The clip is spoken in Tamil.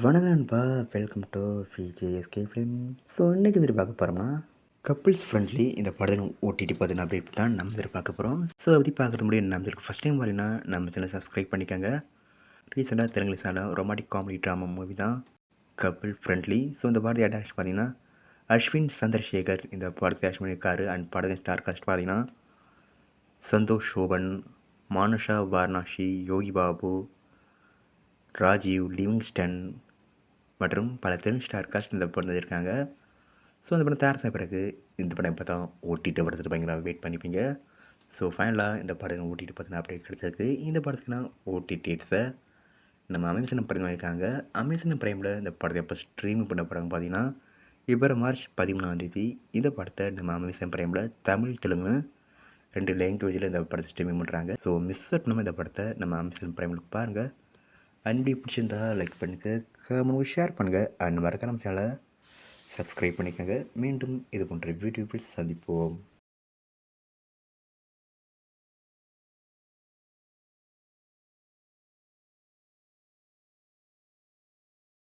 வணக்கம் நண்பா, welcome to VJSK film. So இன்றைக்கி வந்து பார்க்க போகிறோம்னா கப்புள்ஸ் ஃப்ரெண்ட்லி இந்த படம் ஓடிடி பார்த்தீங்கன்னா அப்டேட் தான் நம்ம இதில் பார்க்க போகிறோம். ஸோ அதை பார்க்குறது முடியும் நம்ம இதுக்கு ஃபஸ்ட் டைம் வரீங்கன்னா நம்ம சேனல் சப்ஸ்கிரைப் பண்ணிக்கோங்க. ரீசெண்டாக Telugu channel romantic comedy drama movie தான் கப்புள் ஃப்ரெண்ட்லி. ஸோ இந்த படத்தை டேரக்ட் பார்த்தீங்கன்னா அஸ்வின் சந்திரசேகர் இந்த படத்தை டேரக்ட் பண்ணியிருக்காரு. அண்ட் படத்தை ஸ்டார் காஸ்ட் பார்த்தீங்கன்னா சந்தோஷ் சோபன், மானுஷா வாரணாசி, யோகி பாபு, ராஜீவ், லிவிங்ஸ்டன் மற்றும் பல தெலுங்கு ஸ்டார் காஸ்ட் இந்த படம் வந்திருக்காங்க. ஸோ அந்த படம் தயார் செய்ய பிறகு இந்த படம் இப்போ தான் ஓடிடி படத்துக்கு பயங்கர வெயிட் பண்ணிப்பீங்க. ஸோ ஃபைனலாக இந்த படம் ஓடிடி பார்த்தீங்கன்னா அப்டேட் கிடச்சிருக்கு. இந்த படத்துக்குனா ஓடிடி டேட்ஸை நம்ம அமேசான் பிரைம் பண்ணியிருக்காங்க. அமேசான் பிரைமில் இந்த படத்தை எப்போ ஸ்ட்ரீமிங் பண்ண போகிறாங்க பார்த்தீங்கன்னா இப்போ மார்ச் 13 இந்த படத்தை நம்ம அமேசான் பிரைமில் தமிழ் தெலுங்கு 2 லாங்குவேஜில் இந்த படத்தை ஸ்ட்ரீமிங் பண்ணுறாங்க. ஸோ மிஸ் பண்ணாமல் இந்த படத்தை நம்ம அமேசான் பிரைமில் பாருங்கள். அண்ட் பிடிச்சிருந்தா லைக் பண்ணுங்கள், கமெண்ட் ஷேர் பண்ணுங்கள். அண்ட் மறக்காம நம்ம சேனலை சப்ஸ்கிரைப் பண்ணிக்கோங்க. மீண்டும் இது போன்ற வீடியோவில் சந்திப்போம்.